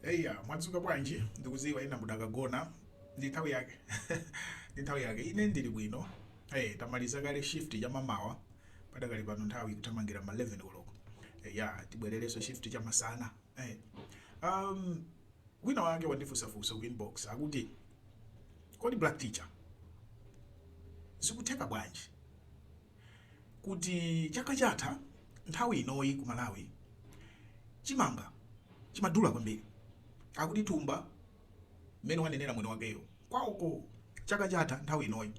Eya, mwadzuka bwanji ndikuziwa ina mudakagona ndi nthawi yake. Ndi nthawi yake ine ndili bwino. Tamaliza kale shift ya mamawa padakali pano nthawi kuthamangira ma 11 koloko. Ya tibwererenso shift cha masana. Um wina wake wandifusafusa ku inbox akuti kodi black teacher zikutheka bwanji kuti chaka chatha nthawi inoyi ku Malawi chimanga chimadula kwambiri. Akuti thumba mmene wanenera mwini wakeyo kwauko chaka chatha nthawi inoyi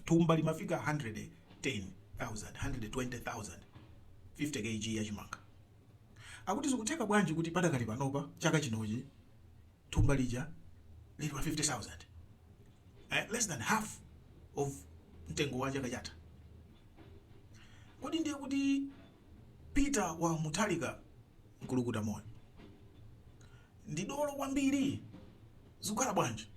thumba limafika 110,000 120,000 50 kg ya chimanga. Akuti zikutheka bwanji kuti padakali panopa chaka chinochi thumba lija lili pa 50,000, less than half of mtengo wa chaka chatha. Kodi ndiye kuti Peter wa Mutharika nkulukuta moyo ndi dolo kwambiri zikukhala bwanji?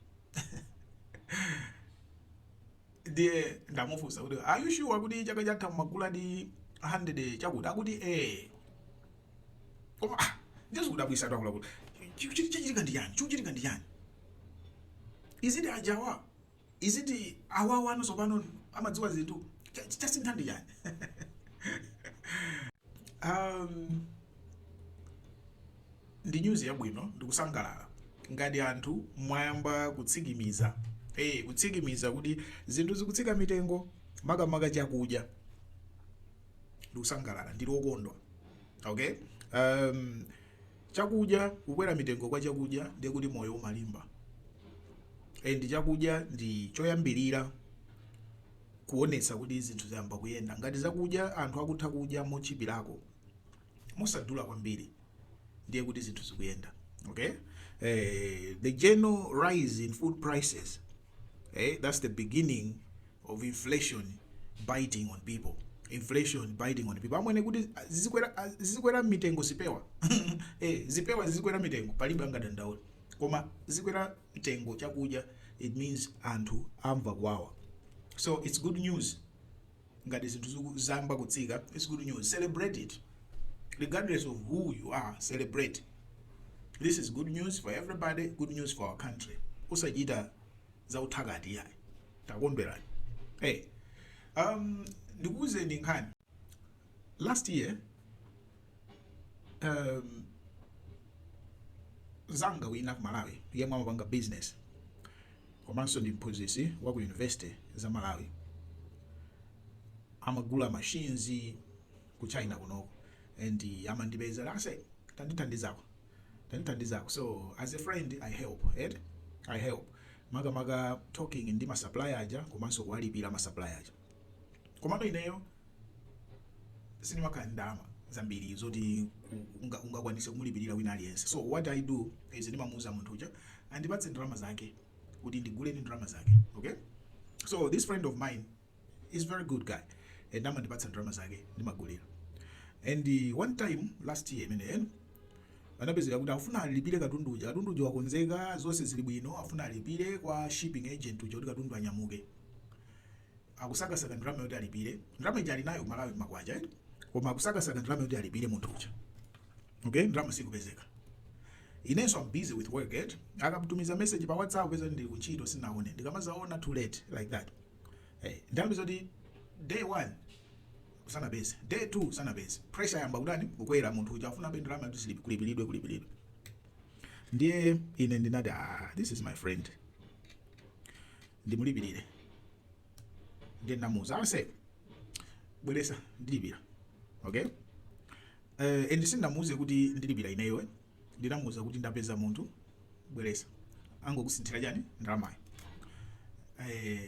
Ndiye ndamufunsa kuti are you sure kuti chaka chatha magula di 100 chakuti? Akuti koma ndizikudabwisa takulakuti chichitika ndi yani? Chuchitika ndi yani? Izidi ajawa? Izidi awawa ano sopano amadziwa zinthu chasintha ndi yani? Ndi news yabwino ndikusangalala ngati anthu mwayamba kutsikimiza kutsikimiza kuti zinthu zikutsika mitengo makamaka chakudya. Ndikusangalala ndili wokondwa. Okay, chakudya kukwera mitengo kwa chakudya ndiye kuti moyo umalimba. Ndi chakudya ndi choyambirira kuonetsa kuti zinthu zayamba kuyenda. Ngati zakudya anthu akutha kudya mochipirako mosadula kwambiri ndiye kuti zinthu zikuyenda. Okay, the general rise in food prices, that's the beginning of inflation biting on people. Inflation biting on people. Amwene kuti zizikwera mitengo zipewa. Zipewa zizikwera mitengo palibe angadandaula. Koma zikwera mitengo chakudya, it means anthu amva kwawa. So it's good news. Ngati zinthu zamba kutsika, it's good news. Celebrate it. Regardless of who you are, celebrate. This is good news for everybody, good news for our country. Usachita za uthakati yayi. Takondwerani. Ndikuze ndinkhani. Last year, zanga wina ku Malawi, yemwe amapanga business. Komanso ndi mphunzitsi wa ku university za Malawi. Amagula machines ku China kunoko. And amandipeza lase tandithandizako. So as a friend I help. I help. Maga talking ndi ma supplier aja komanso kuwalipira ma supplier aja. Komano ineyo sinimakandama zambiri zoti ungakwanise kumulipirira wina aliyense. So what I do is ndimamuza munthu uja andipatse ndalama zake kuti ndigule ndi ndalama zake. Okay, so this friend of mine is very good guy and amandipatsa ndalama zake ndimagulira. And one time last year anapezeka kuti afuna alipire katundu uja wakonzeka zonse zili bwino, afuna alipire kwa shipping agent uja kuti katundu anyamuke. Akusakasaka ndalama yoti alipire. Ndalama ija ali nayo ku Malawi makwacha, koma akusakasaka ndalama yoti alipire munthu uja. Okay, ndalama sikupezeka. Inenso I'm busy with work. Akamutumiza message pa WhatsApp peza ndili kuntchito sinaone. Ndikamazaona too late like that. Ndalama zoti day 1 sana base, day 2 sana base. Pressure yamba kudani kukwera munthu uja afuna be ndalama yoti kulipiridwe. Ndiye ine ndinati this is my friend. Ndimulipirire. Ndiye ndamuza ase bweresa ndilipira. Okay, sindamuze kuti ndilipira ineyo. Ndinamuza kuti ndapeza munthu bweresa angokusinthira chani ndalamayi.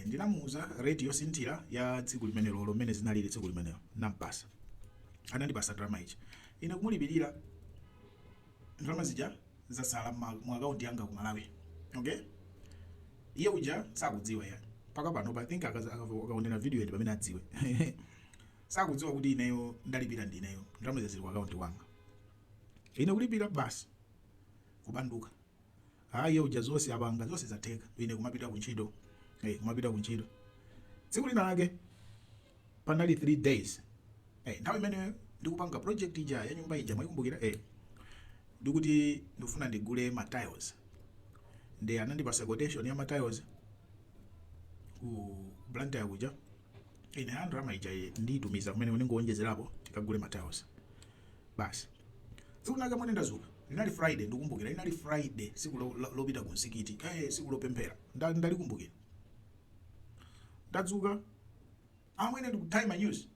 Ndinamuza rate yosinthira ya tsiku limenelo lomene zinalire tsiku limenelo nampasa. Anandipasa ndalama ichi. Ine kumulipirira ndalama zija zasala mu account yanga ku Malawi. Okay, iye uja sakudziwa yani. Paka pano I think akaonera video ndi pamene adziwe. Sakudziwa kuti ineyo ndalipira ndi ineyo. Ndalama zili ku account wanga. Ine kulipira basi kubanduka. Iye uja zonse abanga zonse zatheka. Ine kumapita kuntchito. Kumapita kuntchito. Tsiku lina lake panali 3 days. Nthawi imene ndikupanga project ija ya nyumba ija mwayikumbukira. ndikuti ndifuna ndigule ma tiles ndi anandipasa quotation ya ma tiles ku Blantyre kuja ine ndalama ija nditumiza kumene ndingoonjezerapo tikagule ma tiles basi. Tsunaka mwene ndazuka linali Friday ndikumbukira linali Friday siku lopita ku msikiti siku lopemphera ndalikumbukira ndadzuka amwene ndikutime news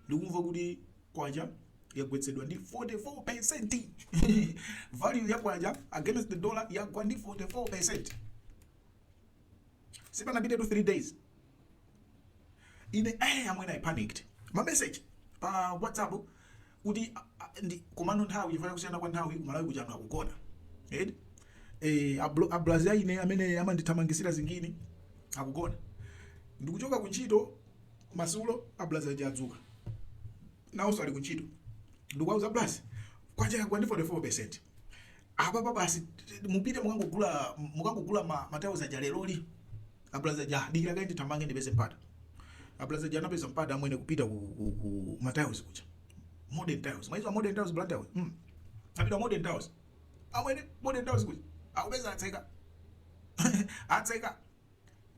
ndikumva kuti kwacha yagwetsedwa ndi 44%. Value ya kwacha against the dollar yagwa ndi 44%. Sipanapite to 3 days ine amwene I panicked ma message pa WhatsApp kuti ndi komano nthawi ifana kusiyana kwa nthawi Malawi kuja akukona ablazi ine amene amandithamangisira zingine akukona ndikuchoka kuntchito masulo ablazi aja adzuka nawo ali kuntchito ndikuwauza ablazi kwacha yagwa ndi 44%. Apa basi mupite mukangogula matayo za jaleloli ablazi aja dikira kaindi tamange ndipeze mpata ablazi aja anapeza mpata amwene kupita ku matayo kuja modern tiles maizo modern tiles Blantyre apita modern tiles amwene modern tiles kuja akupeza atseka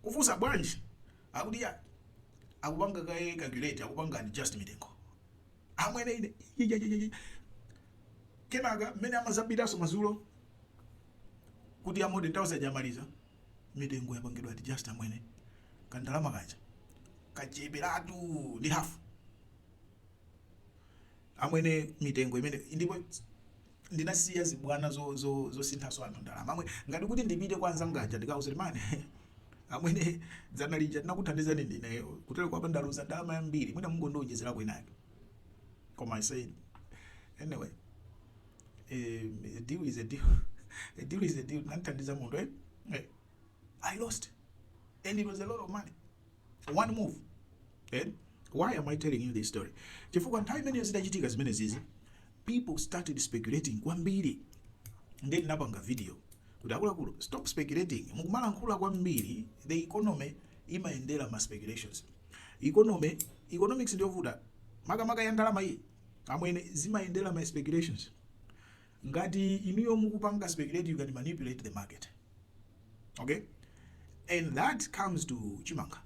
kufusa bwanji akuti ya akupanga kae calculate akupanga adjust mitengo amwene ine kenaka mmene amazapitaso mazulo kuti ya modern tiles ajamaliza mitengo yapangidwa adjust amwene kandalama kaja kacheperatu ndi half amwene mitengo imene ndipo ndinasiya zibwana zosinthaso anthu ndalama amwe ngati kuti ndipite kwanza ngaja ndikauza mane amwene dzana lija tinakuthandizani ndineyo kutero kwa pandaluza ndalama yambiri mwina Mungu ndonjezera kwinayo koma I said anyway a deal is a deal. A deal is a deal. Nanthandiza munthu I lost and it was a lot of money. One move. Why am I telling you this story? Chifukwa nthawi imene zidachitika zimene zizi people started speculating kwambiri. Ndi ndinapanga video kuti akuluakulu stop speculating. Mukumalankhula kwambiri the economy imayendera ma speculations. Economics ndiyovuta makamaka ya ndalama iyi amwene zimayendera ma speculations. Ngati inuyo mukupanga speculate you can manipulate the market. Okay? And that comes to chimanga.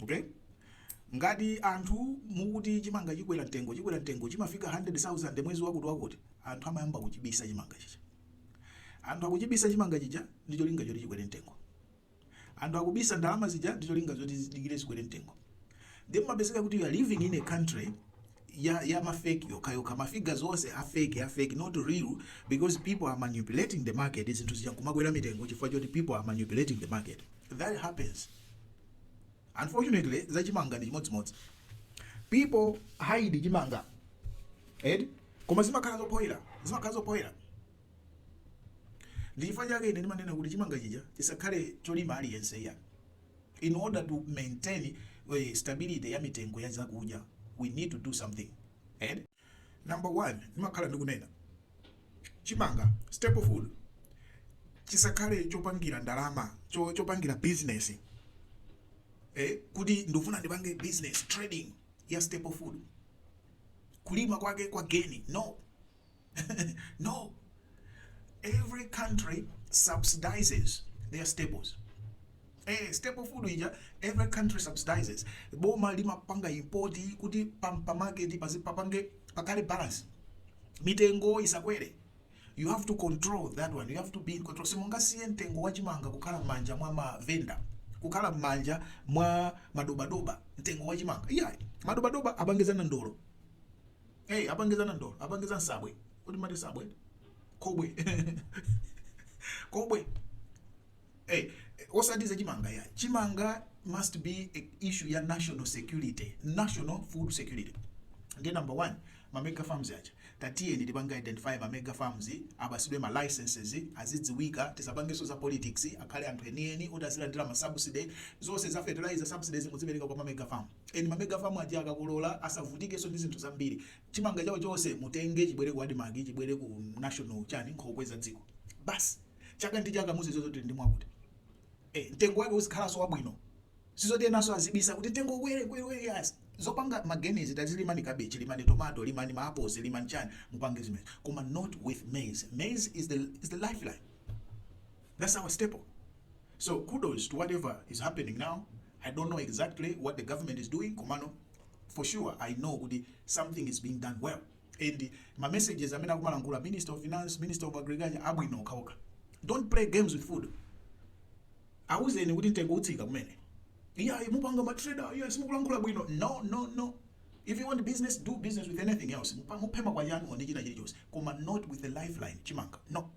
Okay? Ngati anthu mukuti chimanga chikwera mtengo chimafika 100,000 mwezi wakuti anthu amayamba kuchibisa chimanga chicha. Anthu akuchibisa chimanga chicha ndicho linga choti chikwere mtengo. Anthu akubisa ndalama zija ndicho linga zoti zidikire zikwere mtengo. Then mabeseka kuti you are living in a country ya mafake yoka mafigures wose are fake not real because people are manipulating the market. Izinto zija kumakwera mitengo chifukwa choti people are manipulating the market. That happens. Unfortunately, za chimanga ndi chimodzimodzi. People hide chimanga. Koma zimakhala zopoera. Ndichifukwa chake ine ndimanena kuti chimanga chija chisakhale cholima aliyense ya. In order to maintain stability ya mitengo ya zakudya, we need to do something. Number 1, ndimakhala ndikunena. Chimanga, staple food. Chisakhale chopangira ndalama, chopangira business. Kuti ndofuna ndipange business trading ya staple food. Kulima kwake kwa geni. No. No. Every country subsidizes their staples. Staple food ija every country subsidizes. Boma lima panga import kuti pa market papange pakale balance. Mitengo isakwere. You have to control that one. You have to be in control. Simungasiye mtengo wa chimanga kukhala manja mwa ma vendor. Kukhala manja mwa madobadoba mtengo wa chimanga. Yeah, madobadoba abangizana ndolo. Abangizana ndolo, abangizana sabwe. Kuti mati sabwe? Kobwe. Kobwe. Osadiza chimanga ya. Chimanga must be an issue ya national security, national food security. Then number 1, ma mega farms yacha. Tatiye ndipanga identify ma mega farms abasidwe ma licenses azidziwika tisapangeso za politics akhale anthu enieni odasilandira ma subsidy zonse za fertilizer subsidies muzipereka kwa ma mega farm. Ma mega farm aja akakulola asavutikeso ndi zinthu zambiri. Chimanga chawo chose mutenge chibwere ku adimagi chibwere ku national chani nkhokwe dziko. Basi chaka ndi chaka muzizo zoti ndi mwakuti. Mtengo wake uzikhala so wabwino. Sizoti enaso azibisa kuti mtengo kwere yes. zopanga magenezi tazilimani cabbage, limani tomato, limani apples, limani chani, mupange zimene. Koma not with maize. Maize is the lifeline. That's our staple. So kudos to whatever is happening now. I don't know exactly what the government is doing, Komano. For sure, I know something is being done well. And my message is, Minister of Finance, Minister of Agriculture, abwino kauka. Don't play games with food. I was in wouldn't take good thing. Yeah, mupanga matrader. Yes, mukulangula bwino. No. If you want business, do business with anything else. Mupema kwa yanu onijina jiri jose. Koma not with the lifeline. Chimanga. No.